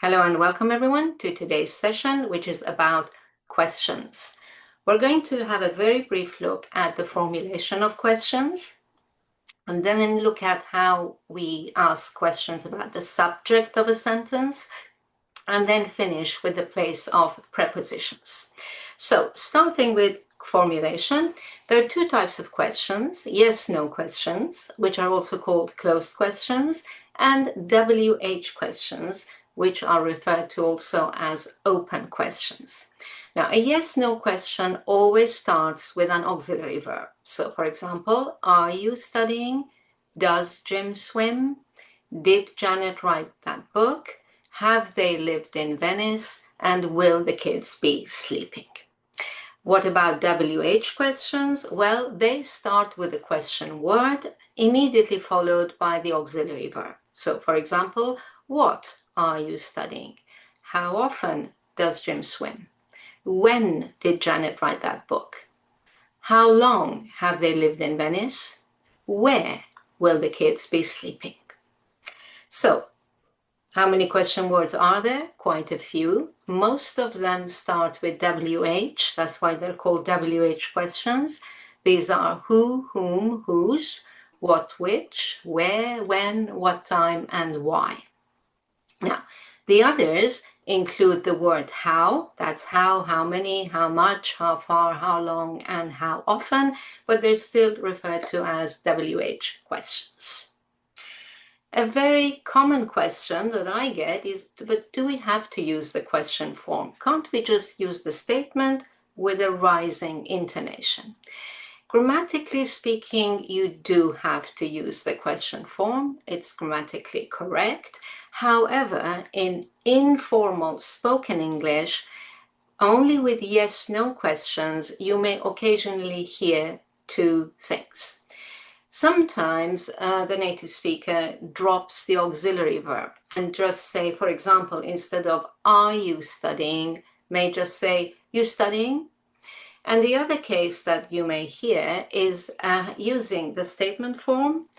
Hello and welcome everyone to today's session, which is about questions. We're going to have a very brief look at the formulation of questions, and then look at how we ask questions about the subject of a sentence, and then finish with the place of prepositions. So starting with formulation, there are two types of questions: yes/no questions, which are also called closed questions, and WH questions, which are referred to also as open questions. Now, a yes/no question always starts with an auxiliary verb. So, for example, are you studying? Does Jim swim? Did Janet write that book? Have they lived in Venice? And will the kids be sleeping? What about WH questions? Well, they start with the question word, immediately followed by the auxiliary verb. So, for example, what are you studying? How often does Jim swim? When did Janet write that book? How long have they lived in Venice? Where will the kids be sleeping? So, how many question words are there? Quite a few. Most of them start with WH. That's why they're called WH questions. These are who, whom, whose, what, which, where, when, what time, and why. Now, the others include the word how. That's how many, how much, how far, how long, and how often, but they're still referred to as WH questions. A very common question that I get is, but do we have to use the question form? Can't we just use the statement with a rising intonation? Grammatically speaking, you do have to use the question form. It's grammatically correct. However, in informal spoken English, only with yes/no questions, you may occasionally hear two things. Sometimes the native speaker drops the auxiliary verb and just say, for example, instead of are you studying, may just say, you studying? And the other case that you may hear is using the statement form,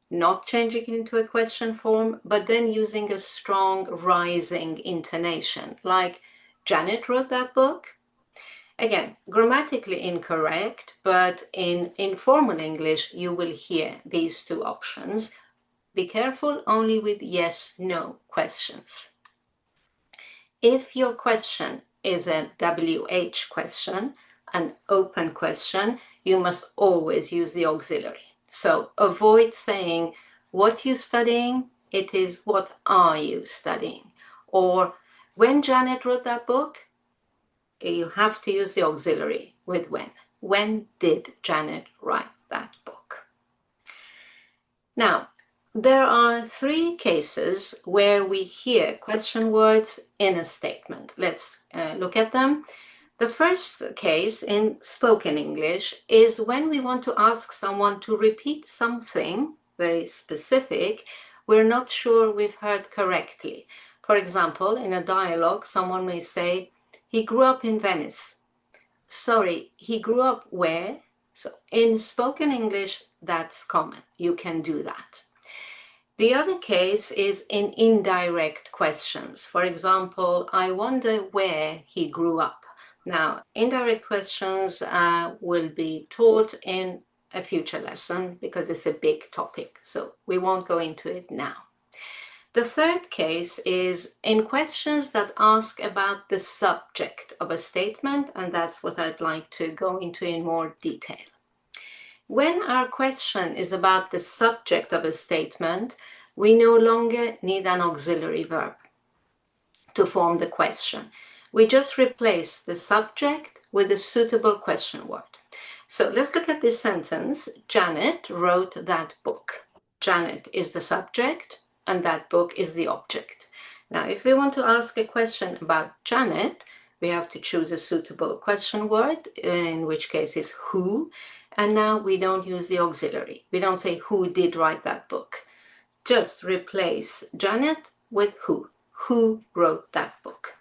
not changing it into a question form, but then using a strong rising intonation, like Janet wrote that book. Again, grammatically incorrect, but in informal English, you will hear these two options. Be careful only with yes/no questions. If your question is a WH question, an open question, you must always use the auxiliary. So avoid saying, what you studying? It is, what are you studying? Or, when Janet wrote that book? You have to use the auxiliary with when. When did Janet write that book? Now, there are three cases where we hear question words in a statement. Let's look at them. The first case in spoken English is when we want to ask someone to repeat something very specific we're not sure we've heard correctly. For example, in a dialogue, someone may say, he grew up in Venice. Sorry, he grew up where? So in spoken English, that's common. You can do that. The other case is in indirect questions. For example, I wonder where he grew up. Now, indirect questions will be taught in a future lesson because it's a big topic, so we won't go into it now. The third case is in questions that ask about the subject of a statement, and that's what I'd like to go into in more detail. When our question is about the subject of a statement, we no longer need an auxiliary verb to form the question. We just replace the subject with a suitable question word. So let's look at this sentence. Janet wrote that book. Janet is the subject, and that book is the object. Now, if we want to ask a question about Janet, we have to choose a suitable question word, in which case is who, and now we don't use the auxiliary. We don't say who did write that book. Just replace Janet with who. Who wrote that book?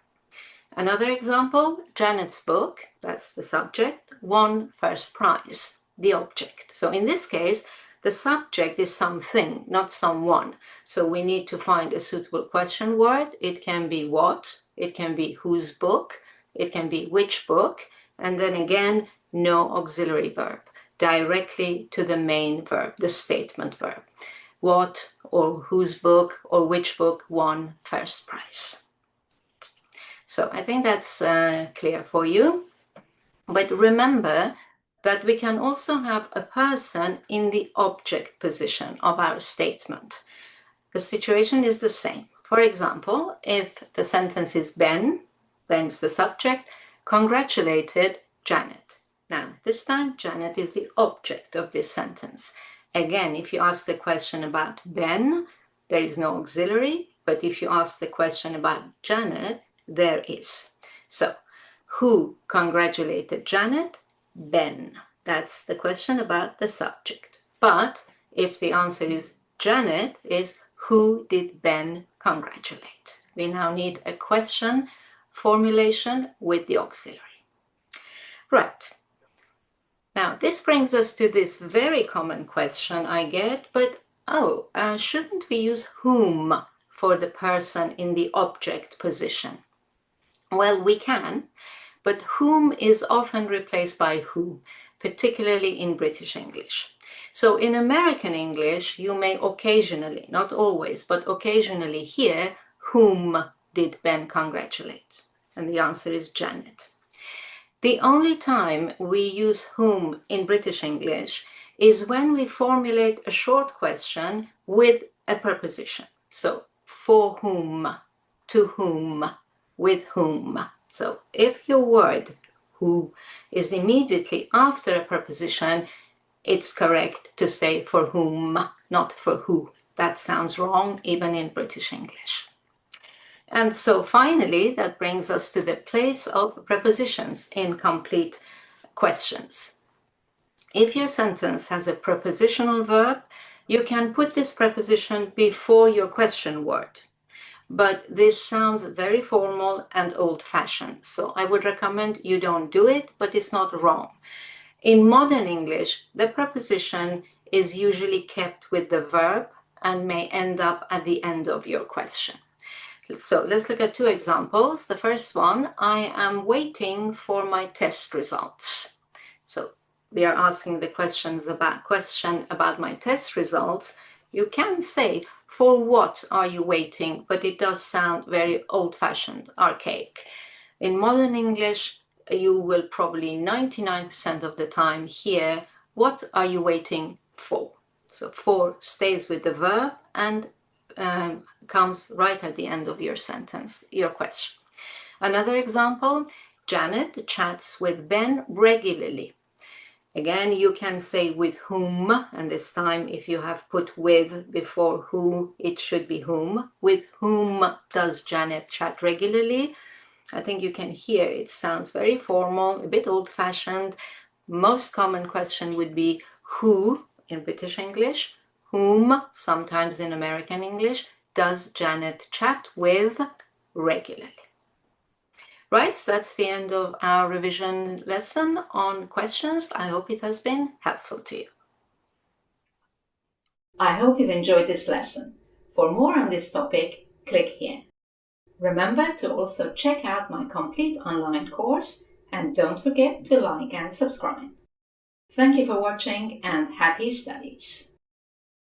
Another example, Janet's book, that's the subject, won first prize, the object. So in this case, The subject is something, not someone. So we need to find a suitable question word. It can be what, it can be whose book, it can be which book, and then again, no auxiliary verb, directly to the main verb, the statement verb. What or whose book or which book won first prize. So I think that's clear for you. But remember that we can also have a person in the object position of our statement. The situation is the same. For example, if the sentence is Ben's the subject, congratulated Janet. Now, this time Janet is the object of this sentence. Again, if you ask the question about Ben, there is no auxiliary, but if you ask the question about Janet, there is. So, who congratulated Janet? Ben. That's the question about the subject. But if the answer is Janet, is who did Ben congratulate? We now need a question formulation with the auxiliary. Right. Now, this brings us to this very common question I get, but shouldn't we use whom for the person in the object position? Well, we can, but whom is often replaced by who, particularly in British English. So in American English, you may occasionally, not always, but occasionally hear, whom did Ben congratulate? And the answer is Janet. The only time we use whom in British English is when we formulate a short question with a preposition. So, for whom, to whom, with whom. So, if your word, who, is immediately after a preposition, it's correct to say for whom, not for who. That sounds wrong even in British English. And so finally, that brings us to the place of prepositions in complete questions. If your sentence has a prepositional verb, you can put this preposition before your question word. But this sounds very formal and old-fashioned, so I would recommend you don't do it, but it's not wrong. In modern English, the preposition is usually kept with the verb and may end up at the end of your question. So let's look at two examples. The first one, I am waiting for my test results. So we are asking the question about my test results. You can say, for what are you waiting? But it does sound very old-fashioned, archaic. In modern English, you will probably 99% of the time hear, what are you waiting for? So for stays with the verb and comes right at the end of your sentence, your question. Another example, Janet chats with Ben regularly. Again, you can say with whom, and this time if you have put with before who, it should be whom. With whom does Janet chat regularly? I think you can hear it sounds very formal, a bit old-fashioned. Most common question would be who in British English, whom, sometimes in American English, does Janet chat with regularly? Right, so that's the end of our revision lesson on questions. I hope it has been helpful to you. I hope you've enjoyed this lesson. For more on this topic, click here. Remember to also check out my complete online course and don't forget to like and subscribe. Thank you for watching and happy studies!